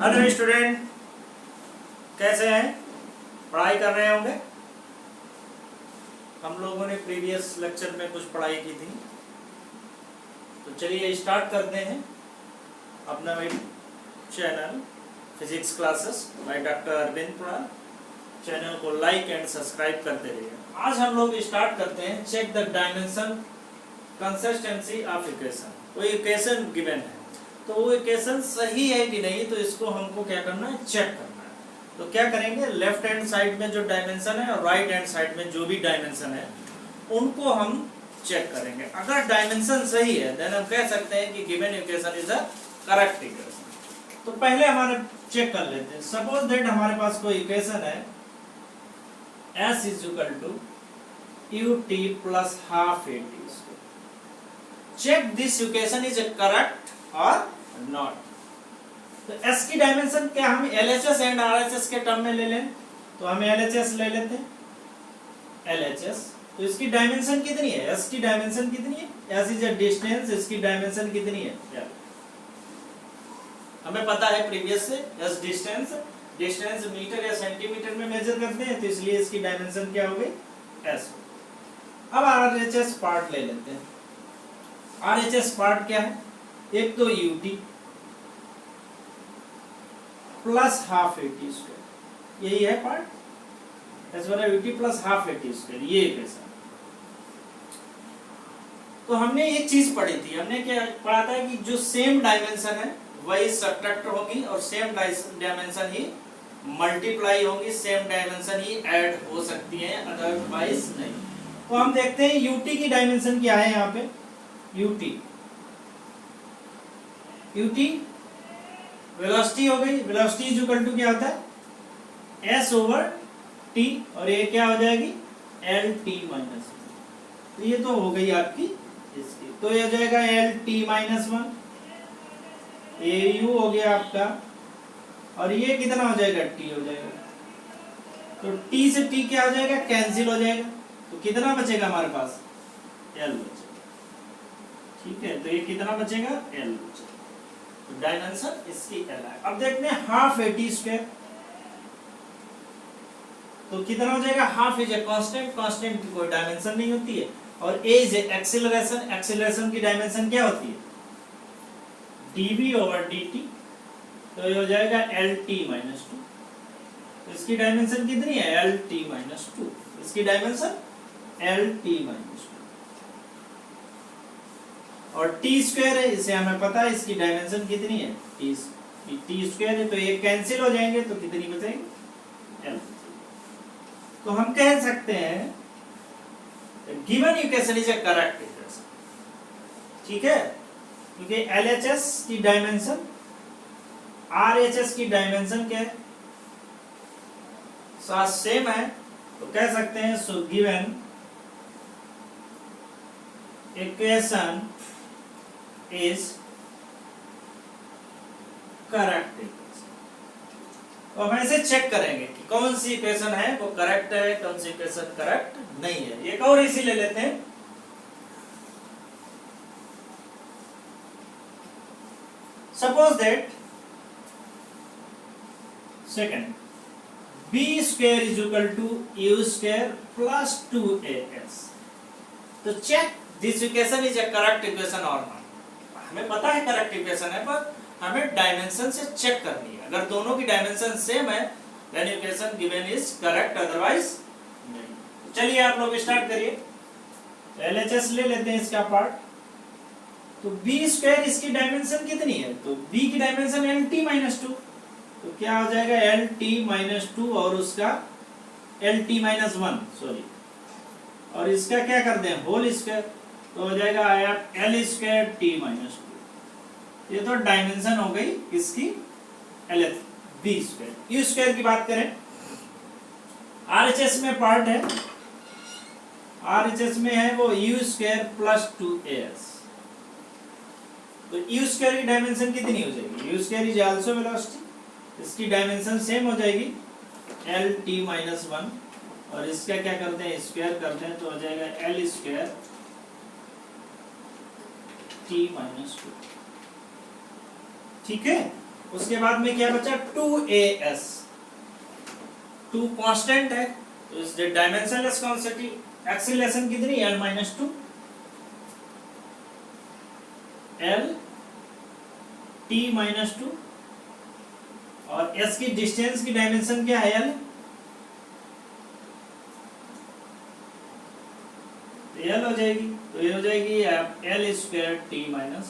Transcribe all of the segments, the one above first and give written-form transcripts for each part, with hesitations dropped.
Hello student, कैसे हैं? पढ़ाई कर रहे होंगे। हम लोगों ने प्रीवियस लेक्चर में कुछ पढ़ाई की थी, तो चलिए स्टार्ट करते हैं अपना वही channel physics classes by doctor Arvind Puran. Channel को लाइक एंड सब्सक्राइब करते रहिए। आज हम लोग स्टार्ट करते हैं check the dimension consistency of equation. कोई इक्वेशन गिवन है तो वो इक्वेशन सही है कि नहीं, तो इसको हमको क्या करना है, चेक करना है। तो क्या करेंगे, लेफ्ट हैंड साइड में जो डायमेंशन है और राइट हैंड साइड में जो भी डायमेंशन है उनको हम चेक करेंगे। अगर डायमेंशन सही है देन हम कह सकते हैं कि given equation is a correct equation. तो पहले हमारे चेक कर लेते हैं। सपोज दैट हमारे पास कोई इक्वेशन है s is equal to ut plus half at। Check this equation is correct और नॉट। तो s की डायमेंशन क्या हम LHS एंड RHS के टर्म में ले लें, तो हम LHS ले लेते हैं। LHS तो इसकी डायमेंशन कितनी है, s की डायमेंशन कितनी है, s इज अ डिस्टेंस, इसकी डायमेंशन कितनी है, हमें पता है प्रीवियस से s डिस्टेंस मीटर या सेंटीमीटर में मेजर करते हैं, तो इसलिए इसकी डायमेंशन क्या हो गई, s। अब RHS पार्ट ले लेते हैं। RHS पार्ट क्या है, एक तो ut plus half at square, यही है पार्ट एस वाला ut plus half at square, ये इक्वेशन। तो हमने एक चीज पढ़ी थी, हमने क्या पढ़ा था कि जो सेम डायमेंशन है वही सब्ट्रैक्ट होगी और सेम डायमेंशन ही मल्टीप्लाई होगी, सेम डायमेंशन ही ऐड हो सकती है, अदरवाइज नहीं। तो हम देखते हैं ut की डायमेंशन क्या है यहाँ पे। ut वेलोसिटी हो गई, वेलोसिटी इज इक्वल टू क्या होता है s ओवर t, और ये क्या हो जाएगी lt माइनस। तो ये तो हो गई आपकी इसकी, तो ये हो जाएगा lt माइनस 1, au हो गया आपका, और ये कितना हो जाएगा t हो जाएगा। तो t से t क्या हो जाएगा, कैंसिल हो जाएगा, तो कितना बचेगा हमारे पास l बचेगा। ठीक है, तो ये कितना बचेगा, l बचेगा। तो डायमेंशन इसकी l है। अब देखते हैं हाफ at स्क्वायर, तो कितना हो जाएगा, half is a constant, constant की कोई डायमेंशन नहीं होती है, और a इज एक्सीलरेशन, एक्सीलरेशन की डायमेंशन क्या होती है, dv ओवर dt। तो ये हो जाएगा lt माइनस 2। तो इसकी डायमेंशन कितनी है, lt माइनस 2, इसकी डायमेंशन lt माइनस 2। और t स्क्वायर है, इसे हमें पता है इसकी डायमेंशन कितनी है, t स्क्वायर है, तो ये कैंसिल हो जाएंगे, तो कितनी बचेगी, l। तो हम कह सकते हैं given equation is a correct equation. ठीक है, क्योंकि LHS की डायमेंशन RHS की डायमेंशन क्या है, साथ सेम है, तो कह सकते हैं so given equation is correct equation. तो हम ऐसे चेक करेंगे कि कौन सी इक्वेशन है वो करेक्ट है, कौन सी इक्वेशन करेक्ट नहीं है। एक और इसी ले लेते हैं। Suppose that second b square is equal to u square plus 2as। तो check this equation is a correct equation और नॉट। हमें पता है करेक्ट इक्वेशन है, पर हमें डायमेंशन से चेक करनी है। अगर दोनों की डायमेंशन सेम है then equation given is correct, otherwise नहीं। चलिए आप लोग स्टार्ट करिए। LHS ले लेते हैं इसका पार्ट। तो b स्क्वायर इसकी डायमेंशन कितनी है, तो b की डायमेंशन lt माइनस 2, तो क्या हो जाएगा lt माइनस 2 और उसका lt माइनस 1 सॉरी, और इसका क्या कर दें होल स्क्वायर, तो हो जाएगा l स्क्वायर t माइनस 2। ये तो डायमेंशन हो गई इसकी b स्क्वायर। u स्क्वायर की बात करें, RHS में पार्ट है, RHS में है वो u स्क्वायर प्लस 2as। तो u स्क्वायर की डायमेंशन कितनी हो जाएगी, u square is also velocity, इसकी डायमेंशन सेम हो जाएगी lt माइनस 1, और इसका क्या करते हैं स्क्वायर करते हैं, तो हो जाएगा l स्क्वायर t माइनस 2। ठीक है, उसके बाद में क्या बचा 2as, 2 कांस्टेंट है तो इस डायमेंशनलेस क्वांटिटी, एक्सीलरेशन कितनी l-2, l t-2, और s की डिस्टेंस की डायमेंशन क्या है l, l हो जाएगी, तो ये हो जाएगी l square t-2.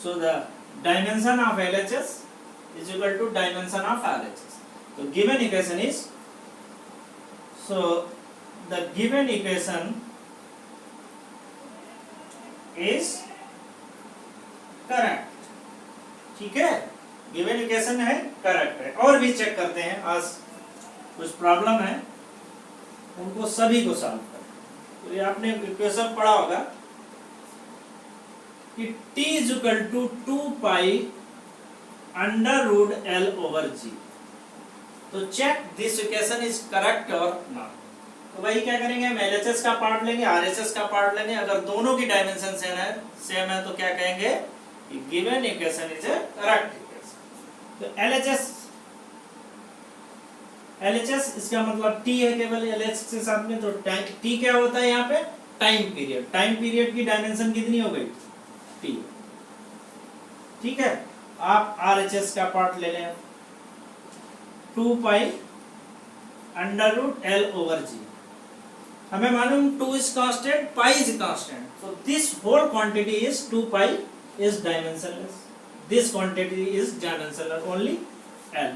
So the dimension of LHS is equal to dimension of RHS. So given equation is, so the given equation is correct. ठीक है, given equation है correct है. और भी चेक करते हैं, आज कुछ प्रॉब्लम है उनको सभी को सॉल्व करें. तो ये आपने इक्वेशन पढ़ा होगा कि t is equal to 2 pi under root L over G. तो check this equation is correct और नॉट. तो वही क्या करेंगे, हम LHS का पार्ट लेंगे, RHS का पार्ट लेंगे. अगर दोनों की डायमेंशन सेम है तो क्या कहेंगे कि given equation is a correct equation. तो LHS इसका मतलब t है केवल LHS के साथ में. तो t क्या होता है यहाँ पे, टाइम पीरियड. टाइम पीरियड की डायमेंशन कितनी हो गई t. ठीक है, आप RHS का पार्ट ले लें 2 pi under root L over G. हमें मालूम 2 is constant, pi is constant. So this whole quantity is 2 pi is dimensionless. This quantity is dimensionless only L.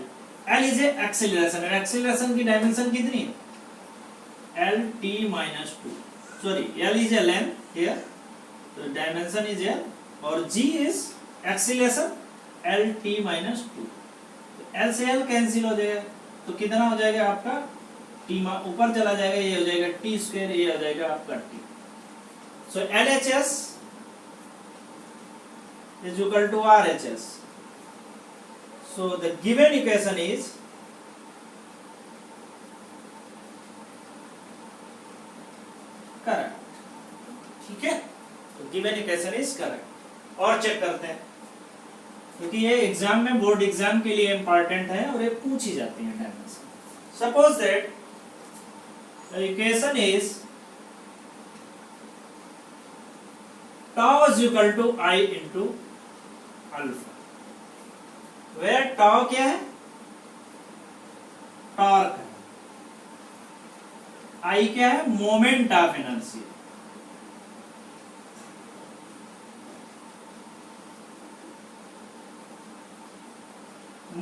L is a acceleration. And acceleration की dimension कितनी है, L t-2. Sorry, L is a length here. So dimension is L और G is acceleration L t-2. L से L cancel हो जाएगा तो कितना हो जाएगा आपका t ऊपर चला जाएगा, ये हो जाएगा t स्क्वायर, ये हो जाएगा आपका t. So LHS is equal to RHS. So the given equation is correct. ठीक है, तो given equation is correct. और चेक करते हैं क्योंकि ये एग्जाम में, बोर्ड एग्जाम के लिए इंपॉर्टेंट है और ये पूछी जाती है dimension. Suppose that the equation is tau is equal to I into alpha. Where tau क्या है, टॉर्क है. I क्या है, moment of inertia.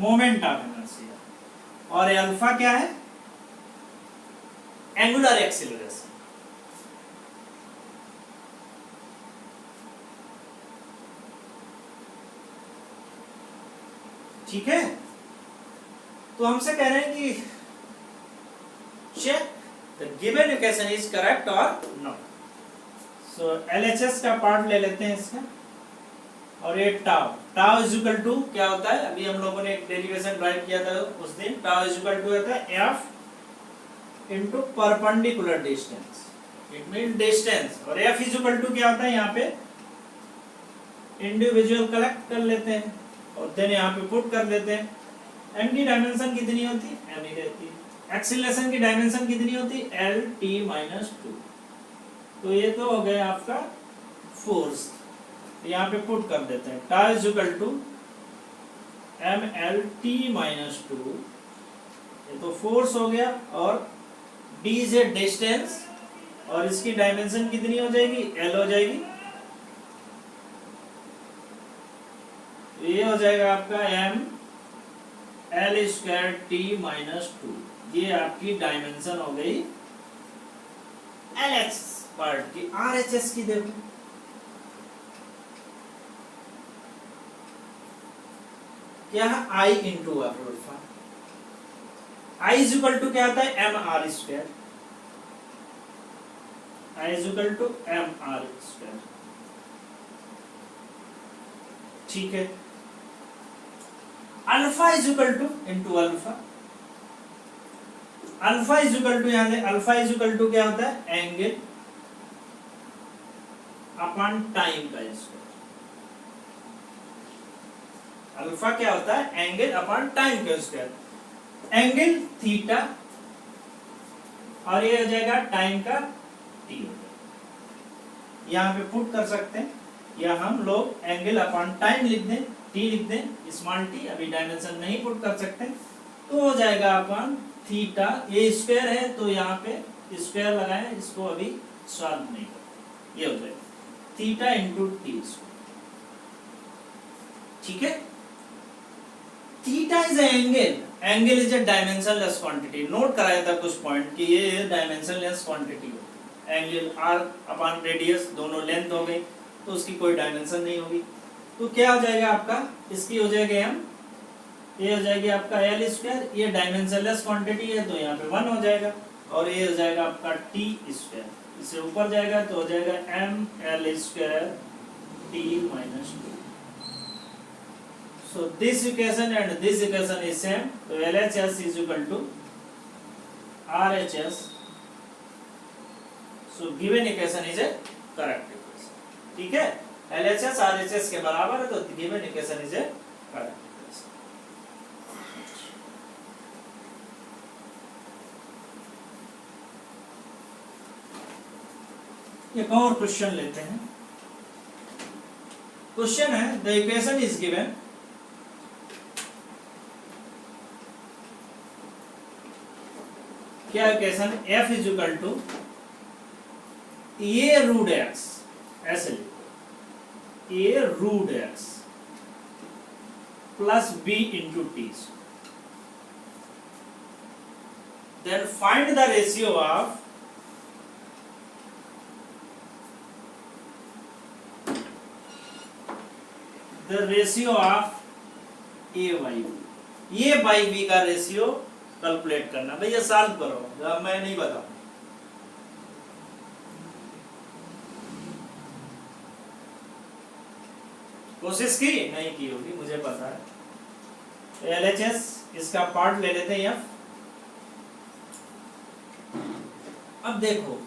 Moment of inertia. और अल्फा क्या है, एंगुलर एक्सीलरेशन. ठीक है, तो हमसे कह रहे हैं कि check the given equation is correct और नॉट. सो LHS का पार्ट ले लेते हैं इसका. और ये टाउ इज इक्वल टू क्या होता है, अभी हम लोगों ने एक डेरिवेशन ड्राइव किया था उस दिन. टाउ इज इक्वल टू होता है F into perpendicular distance. It mean distance. और F इज इक्वल टू क्या होता है, यहाँ पे इंडिविजुअल कलेक्ट कर लेते हैं और देन यहाँ पे पुट कर लेते हैं. m की डायमेंशन कितनी होती है, m ही रहती है. एक्सीलरेशन की डायमेंशन कितनी होती है, L t-2. तो ये तो हो गया आपका फोर्स. यहाँ पे पुट कर देते हैं. Tau is equal to ml t-2. ये तो फोर्स हो गया और d इज ए डिस्टेंस और इसकी डायमेंशन कितनी हो जाएगी, L हो जाएगी. ये हो जाएगा आपका m L स्क्वायर t-2. ये आपकी डायमेंशन हो गई LH पार्ट की. RHS की देखो, क्या है, I into alpha. I is equal to क्या आता है, mr square. I is equal to mr square. ठीक है, alpha is equal to into alpha. Alpha is equal to, यहाँ से अल्फा इज इक्वल टू क्या होता है, एंगल अपॉन टाइम का स्क्वायर. अल्फा क्या होता है, एंगल अपॉन टाइम के स्क्वायर, एंगल थीटा, और ये हो जाएगा टाइम का टी हो जाएगा। यहाँ पे पुट कर सकते हैं, या हम लोग एंगल अपॉन टाइम लिख दें, टी लिख दें, स्मॉल टी, अभी डायमेंशन नहीं पुट कर सकते, तो हो जाएगा अपॉन थीटा, ये स्क्वायर है तो यहाँ पे स्क्वायर लगाएं, इसको अभी सॉल्व नहीं करते, ये हो जाएगा थीटा इंटू टी स्क्वायर। ठीक है, theta is angle, angle is a dimensionless quantity, note कराया था कुछ पॉइंट कि ये डायमेंशनलेस क्वांटिटी है, एंगल आर अपॉन रेडियस दोनों लेंथ हो गई तो उसकी कोई डायमेंशन नहीं होगी, तो क्या हो जाएगा आपका, इसकी हो जाएगा एम, ये हो जाएगी आपका एल स्क्वायर, ये डायमेंशनलेस क्वांटिटी है तो यहाँ पे 1 हो जाएगा, और ये हो जाएगा आपका टी स्क्वायर, इससे ऊपर जाएगा तो हो जाएगा M L square T minus 2। So this equation and this equation is same, so LHS is equal to RHS, so given equation is a correct equation, ठीक है, LHS RHS के बराबर है तो given equation is a correct equation। एक और question लेते हैं, क्वेश्चन है द इक्वेशन इज गिवन, क्या equation, f is equal to a root x, ऐसे लिखो a root x plus b into t, then find the ratio of a by b, a by b का ratio calculate करना, भैया solve करो, जब मैं नहीं बताऊं। कोशिश की नहीं की होगी मुझे पता है। एलएचएस इसका पार्ट ले लेते हैं एफ। अब देखो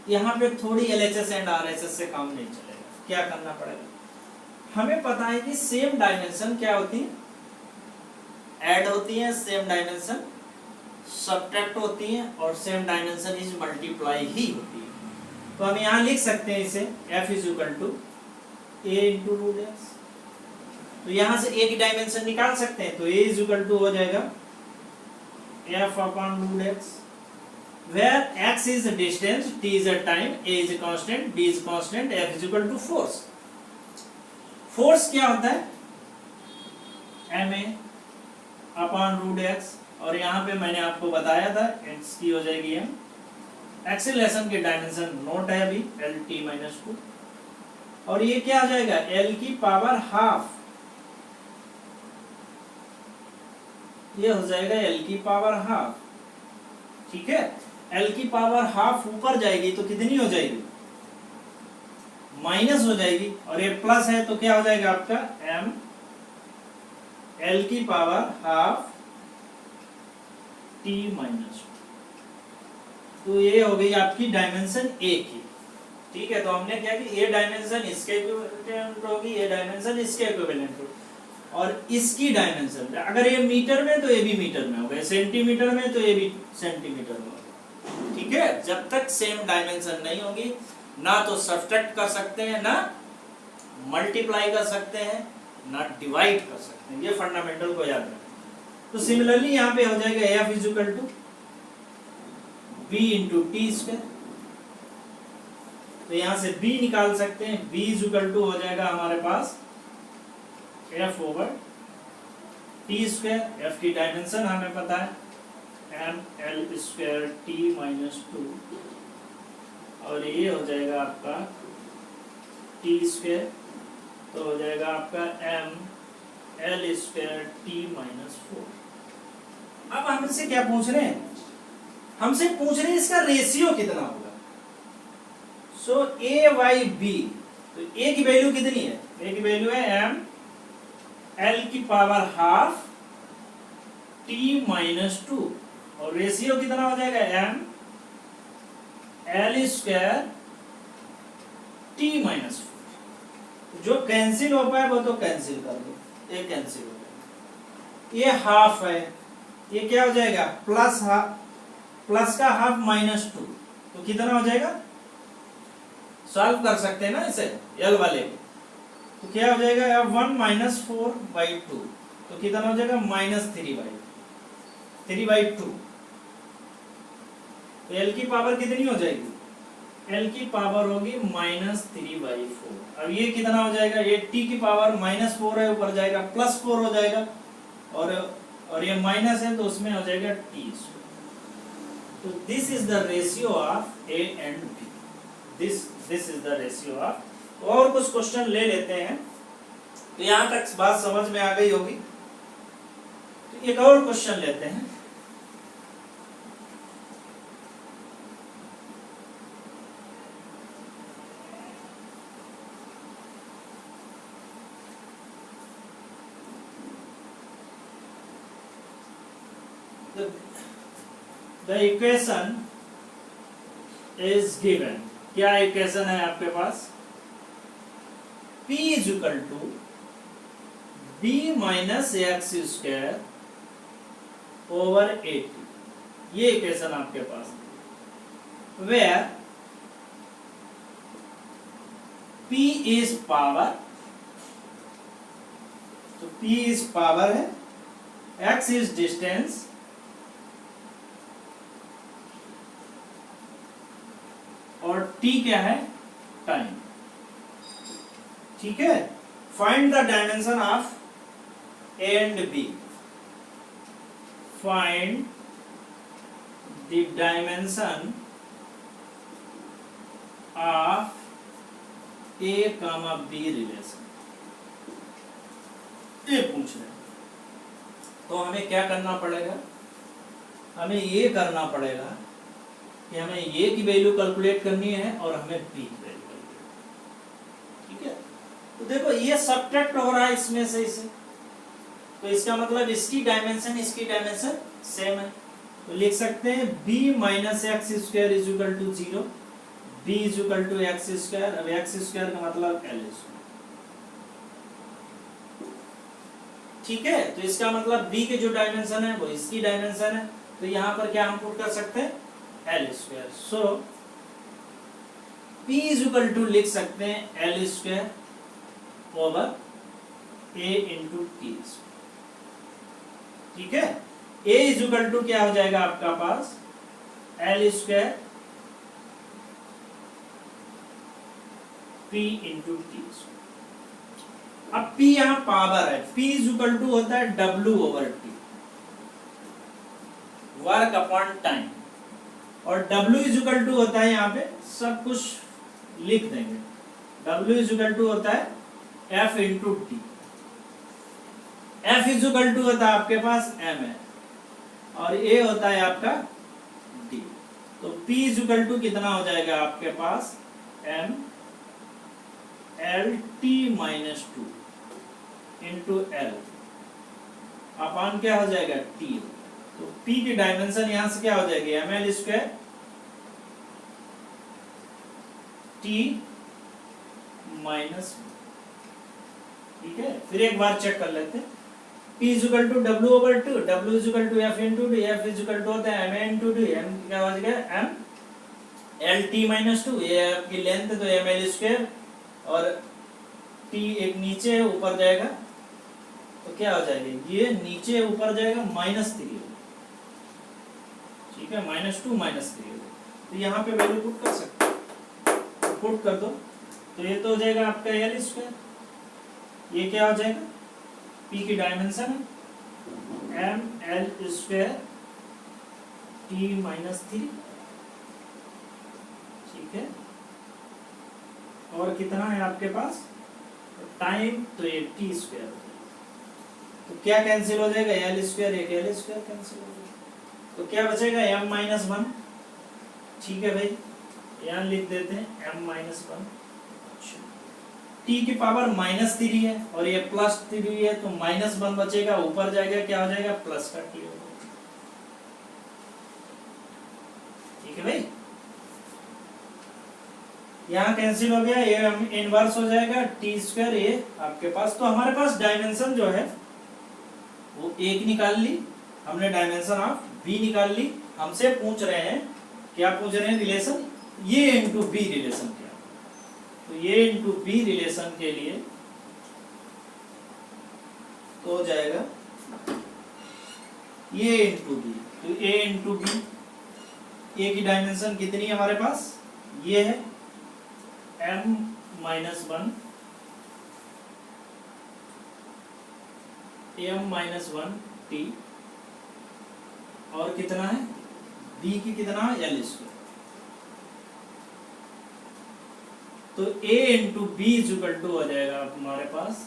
यहाँ पे थोड़ी एलएचएस एंड आरएचएस से काम नहीं चलेगा, क्या करना पड़ेगा, हमें पता है कि सेम डायमेंशन क्या होती है, ऐड होती है, सेम डायमेंशन सब्ट्रैक्ट होती है, और सेम डायमेंशन इज मल्टीप्लाई ही होती है। तो हम यहाँ लिख सकते हैं इसे f is equal to a into root x, तो यहाँ से a की डायमेंशन निकाल सकते हैं, तो a इज इक्वल टू हो जाएगा f upon root x, where x is a distance, t is a time, a is a constant, d is constant, f is equal to force। Force क्या होता है, ma upon root x, और यहाँ पे मैंने आपको बताया था x की हो जाएगी m, एक्सीलरेशन की डायमेंशन नोट है अभी एल टी माइनस 2, और ये क्या हो जाएगा l की पावर हाफ, ये हो जाएगा l की पावर हाफ, ठीक है, l की पावर हाफ ऊपर जाएगी तो कितनी हो जाएगी, माइनस हो जाएगी, और ये प्लस है तो क्या हो जाएगा आपका m l की पावर हाफ t माइनस, तो ये हो गई आपकी डायमेंशन a की, ठीक है। तो हमने क्या कि ये डायमेंशन इसके इक्विवेलेंट होगी, ये डायमेंशन इसके इक्विवेलेंट होगी, और इसकी डायमेंशन अगर ये मीटर में तो ये भी मीटर में होगा, सेंटीमीटर में तो ये भी सेंटीमीटर में होगा, ठीक है। जब तक सेम डायमेंशन नहीं होगी ना तो सब्ट्रैक्ट कर सकते हैं, ना मल्टीप्लाई कर सकते हैं, ना डिवाइड कर सकते हैं, ये फंडामेंटल को याद रखना। तो सिमिलरली यहाँ पे हो जाएगा F is equal to B into T square, तो यहाँ से b निकाल सकते हैं, b इज इक्वल टू हो जाएगा हमारे पास f over T square, f की डायमेंशन हमें पता है M L square T minus 2, और ये हो जाएगा आपका टी स्क्वायर, तो हो जाएगा आपका M L square T minus 4। अब हमसे क्या पूछ रहे हैं, हमसे पूछ रहे हैं इसका रेशियो कितना होगा। सो ए बाई बी, तो ए की वैल्यू कितनी है, ए की वैल्यू है एम एल की पावर हाफ टी माइनस 2, और रेशियो कितना हो जाएगा M L square T minus 4। जो कैंसिल हो पाए वो तो कैंसिल कर दो, ये कैंसिल हो जाएगा। ये हाफ है, ये क्या हो जाएगा प्लस हाफ, प्लस का हाफ -2, तो कितना हो जाएगा, सॉल्व कर सकते हैं ना इसे एल वाले को, तो क्या हो जाएगा अब 1 - 4/2, तो कितना हो जाएगा -3/2। तो एल की पावर कितनी हो जाएगी, एल की पावर होगी -3/4। अब ये कितना हो जाएगा, ये टी की पावर -4 है, ऊपर जाएगा +4 हो जाएगा, और ये माइनस है तो उसमें हो जाएगा टी। तो this is the ratio of A and B, this is the ratio of. और कुछ क्वेश्चन ले लेते हैं, तो यहां तक बात समझ में आ गई होगी। तो एक और क्वेश्चन लेते हैं। The equation is given, क्या इक्वेशन है आपके पास, P is equal to B minus x square over 80, ये इक्वेशन आपके पास, where P is power, तो P is power है, x is distance, और t क्या है, टाइम। ठीक है, find the dimension of A and B, find the dimension of A comma B relation, ये पूछ रहे हैं। तो हमें क्या करना पड़ेगा, हमें ये करना पड़ेगा कि हमें ये की वैल्यू कैलकुलेट करनी है और हमें बी की वैल्यू कैलकुलेट। ठीक है, तो देखो ये सब्ट्रैक्ट हो रहा है इसमें से इसे, तो इसका मतलब इसकी डायमेंशन सेम है, तो लिख सकते हैं b - x² = 0, b = x²। अब x² का मतलब l²। ठीक है, तो इसका मतलब b के जो डायमेंशन है वो इसकी डायमेंशन है, तो यहाँ पर क्या हम पुट कर सकते हैं l²। सो p = लिख सकते हैं l² ओवर a × t²। ठीक है, a = क्या हो जाएगा आपका पास l² p × t²। अब p यहां पावर है, p = होता है w/t, वर्क अपॉन टाइम, और W = होता है, यहाँ पे सब कुछ लिख देंगे, W = होता है F × T, F = होता है आपके पास M है, और A होता है आपका D। तो P = कितना हो जाएगा आपके पास M LT - 2 × L अपॉन क्या हो जाएगा T। तो P की डायमेंशन यहां से क्या हो जाएगी ml² T - 1। ठीक है, फिर एक बार चेक कर लेते हैं, P = W/2, W = F × D, F = होता है M × D, M क्या हो जाएगा M LT - 2, ये आपकी लेंथ है तो ml², और T एक नीचे है ऊपर जाएगा, तो क्या हो जाएगा ये नीचे ऊपर जाएगा -3। ठीक है, -2 -3, तो यहाँ पे वैल्यू पुट कर सकते हैं, तो पुट कर दो, तो ये तो हो जाएगा आपका l², ये क्या हो जाएगा p की डायमेंशन है ml² t - 3। ठीक है, और कितना है आपके पास टाइम, तो ये t², तो क्या कैंसिल हो जाएगा l², एक l² कैंसिल हो जाएगा, तो क्या बचेगा m - 1। ठीक है भाई, यहाँ लिख देते हैं m - 1। t की पावर -3 है और ये +3 है, तो -1 बचेगा, ऊपर जाएगा क्या हो जाएगा प्लस का t होगा। ठीक है भाई, यहाँ कैंसिल हो गया, ये इनवर्स हो जाएगा टी स्क्वायर ए आपके पास। तो हमारे पास डायमेंशन जो है वो एक निकाल ली हमने, डायमेंशन ऑफ बी निकाल ली। हमसे पूछ रहे हैं, क्या पूछ रहे हैं, रिलेशन ये इंटू बी रिलेशन क्या। तो ये इंटू बी रिलेशन के लिए तो हो जाएगा ये इंटू बी। तो ए इंटू बी, ए की डायमेंशन कितनी है हमारे पास, ये है m minus one, m-1 t, और कितना है b की कितना है l स्क्वायर। तो a into B equal to हो जाएगा हमारे पास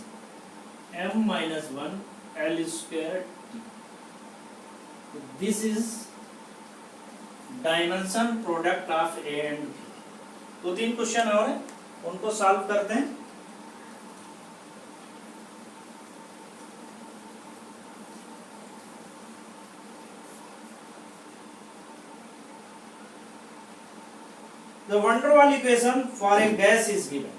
m-1 l square t। This is dimension product of a and b। दो तीन क्वेश्चन और हैं, उनको सॉल्व करते हैं। The van der Waals equation for a gas is given.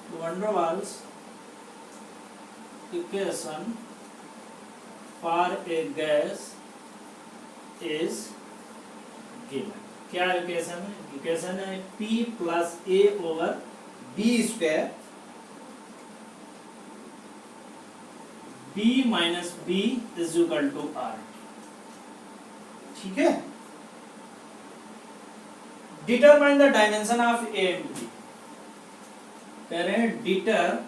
The van der Waals equation for a gas is given. क्या equation है, equation है P plus A over B square B minus B is equal to R. ठीक है, determine the dimension of A and B. कह रहे हैं determine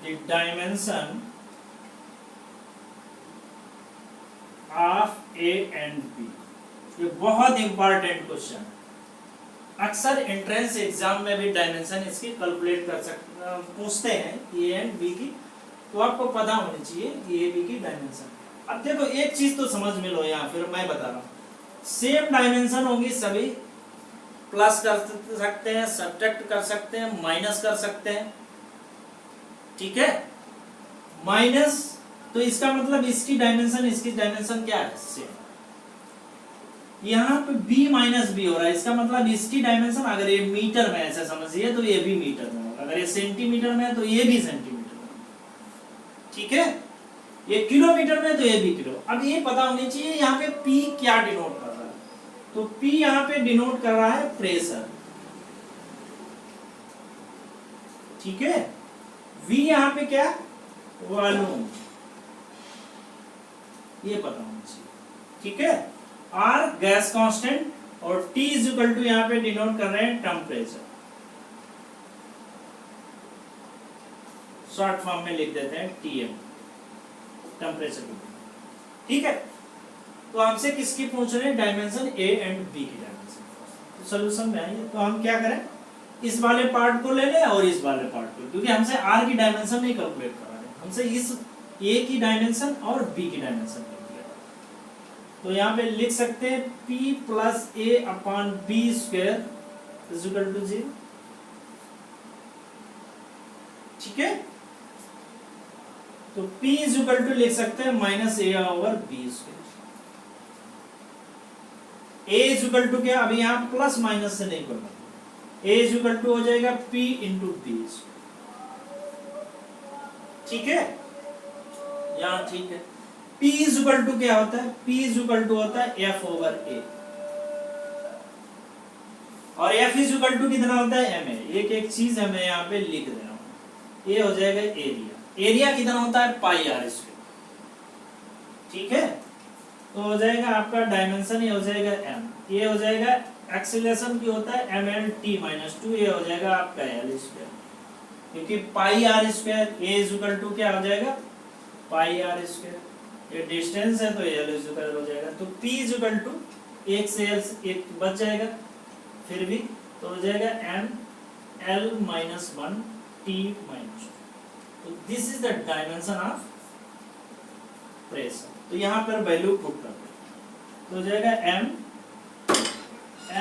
the dimension of A and B. ये बहुत इंपॉर्टेंट क्वेश्चन है, अक्सर एंट्रेंस एग्जाम में भी डायमेंशन इसकी कैलकुलेट कर सकते, पूछते हैं ए एंड बी की। तो आपको पता होनी चाहिए कि ए बी की डायमेंशन। अब देखो एक चीज तो समझ में लो, यहाँ फिर मैं बता रहा हूँ, सेम डायमेंशन होगी सभी, प्लस कर सकते हैं, सब्ट्रैक्ट कर सकते हैं, माइनस कर सकते हैं। ठीक है, माइनस तो इसका मतलब इसकी डायमेंशन क्या है, सेम। यहाँ पे b माइनस बी हो रहा है, इसका मतलब इसकी डायमेंशन अगर ये मीटर में ऐसे समझिए तो ये भी मीटर में होगा, अगर ये सेंटीमीटर में है तो ये भी सेंटीमीटर में। ठीक है, ये किलोमीटर में तो ये भी किलो। अब ये पता होनी चाहिए यहाँ पे p क्या डिनोट कर रहा है। तो p यहाँ पे डिनोट कर रहा है प्रेशर। ठीक है, v यहाँ पे क्या, वॉल्यूम, ये पता होना चाहिए। ठीक है, आर गैस कांस्टेंट और T इज इक्वल टू यहाँ पे डिनोट कर रहे हैं टेम्परेचर, शॉर्ट फॉर्म में लिख देते हैं TM, टेम्परेचर। ठीक है, तो हमसे किसकी पूछ रहे हैं, डायमेंशन A एंड B की डायमेंशन। तो सॉल्यूशन में आइए, तो हम क्या करें, इस वाले पार्ट को ले लें और इस वाले पार्ट को, क्योंकि हमसे R की डायमेंशन नहीं कैलकुलेट करा रहे, हमसे इस A की डायमेंशन और B की डायमेंशन। तो यहाँ पे लिख सकते हैं P plus A upon B square is equal to 0। ठीक है, तो P इज इक्वल टू लिख सकते हैं minus A over B square. A is equal to क्या, अभी यहाँ प्लस माइनस से नहीं करना, A इज इक्वल टू हो जाएगा P इंटू B। ठीक है, यहाँ ठीक है। P इज इक्वल टू क्या होता है, P इज इक्वल टू होता है F ओवर A, और F इज इक्वल टू कितना होता है MA। एक एक चीज हमें यहाँ पे लिख देना हूं। ये हो जाएगा एरिया, एरिया कितना होता है पाई आर स्क्वायर। ठीक है, तो हो जाएगा आपका डायमेंशन, ये हो जाएगा M, ये हो जाएगा एक्सीलरेशन की होता है MLT माइनस 2, ये हो जाएगा आपका L स्क्वायर, क्योंकि pi r square. A is equal to क्या हो जाएगा, पाई आर स्क्वायर, ये डिस्टेंस है तो L इज इक्वल हो जाएगा। तो P इज इक्वल टू एक से L एक बच जाएगा, फिर भी तो हो जाएगा M L minus 1 T minus. तो this is the dimension of pressure. तो यहाँ पर वैल्यू पुट करते हैं, तो हो जाएगा M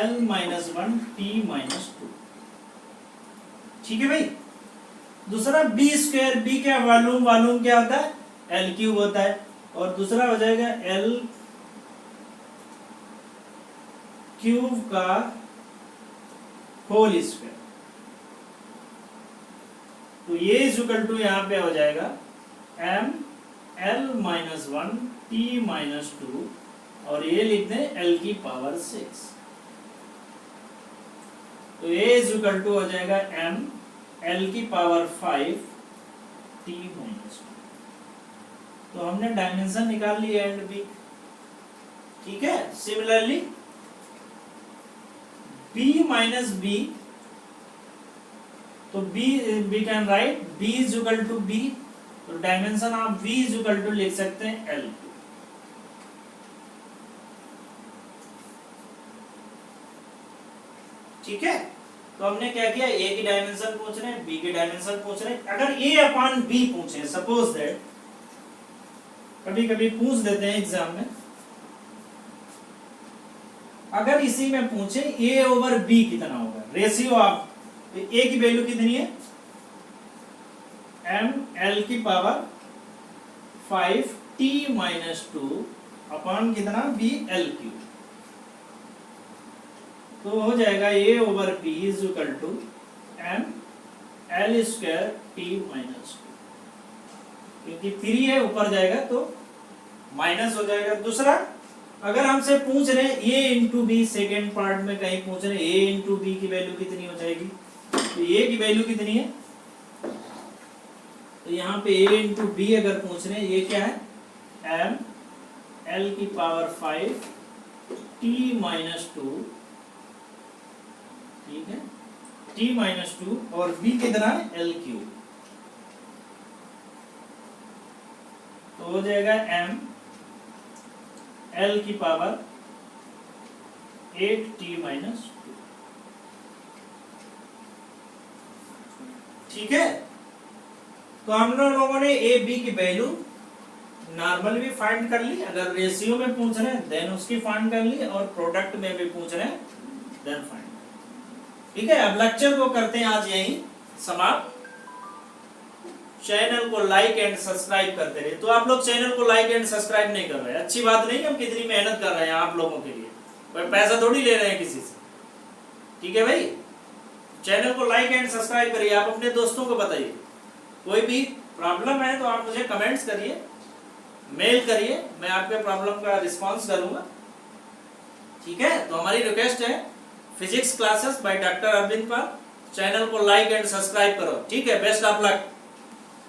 L minus 1 T minus 2। ठीक है भाई। दूसरा बी स्क्वायर, बी क्या वॉल्यूम, वॉल्यूम क्या होता है एल क्यूब होता है, और दूसरा हो जाएगा एल क्यूब का होल स्क्वायर। तो ये इज इक्वल टू यहां पे हो जाएगा M L minus one T minus two, और ये लिख दें एल की पावर 6। तो ये इज इक्वल टू हो जाएगा एम एल की पावर 5 टी माइनस टू। तो हमने डायमेंशन निकाल ली एंड बी, ठीक है। सिमिलरली b माइनस बी, तो B can write b is equal to B, तो डायमेंशन आप v इज इक्वल टू लिख सकते हैं l। ठीक है। तो हमने क्या किया, a की डायमेंशन पूछ रहे हैं, b की डायमेंशन पूछ रहे हैं। अगर a अपॉन b पूछे, सपोज दैट, कभी कभी पूछ देते हैं एग्जाम में, अगर इसी में पूछे a ओवर b कितना होगा रेशियो ऑफ, तो a की वैल्यू कितनी है m l की पावर 5 t माइनस 2 अपॉन कितना b l क्यूब। तो हो जाएगा a over b is equal to m l square t minus 2, क्योंकि 3 है ऊपर जाएगा तो माइनस हो जाएगा। दूसरा, अगर हमसे पूछ रहे हैं a into B, second part में कहीं पूछ रहे हैं a इंटू बी की वैल्यू कितनी हो जाएगी, तो a की वैल्यू कितनी है, तो यहाँ पे a इंटू बी अगर पूछ रहे हैं, ये क्या है m l की पावर 5 t माइनस 2, ठीक है, t माइनस 2, और b कितना है l क्यूब। तो हो जाएगा m l की पावर 8t माइनस 2, ठीक है। तो हम लोगों ने ए बी की वैल्यू नॉर्मल भी फाइंड कर ली, अगर रेशियो में पूछ रहे हैं देन उसकी फाइंड कर ली, और प्रोडक्ट में भी पूछ रहे हैं देन फाइंड, ठीक है। अब लेक्चर को करते हैं आज यही समाप्त। चैनल को लाइक एंड सब्सक्राइब करते रहिए। तो आप लोग चैनल को लाइक एंड सब्सक्राइब नहीं कर रहे हैं, अच्छी बात नहीं, हम कितनी मेहनत कर रहे हैं आप लोगों के लिए, कोई पैसा थोड़ी ले रहे हैं किसी से, ठीक है भाई। चैनल को लाइक एंड सब्सक्राइब करिए, आप अपने दोस्तों को बताइए। कोई भी प्रॉब्लम है तो आप मुझे कमेंट्स करिए, मेल करिए, मैं आपके प्रॉब्लम का रिस्पॉन्स करूंगा, ठीक है। तो हमारी रिक्वेस्ट है, physics classes by doctor Arvind Pal, channel को लाइक एंड सब्सक्राइब करो, ठीक है। Best of luck.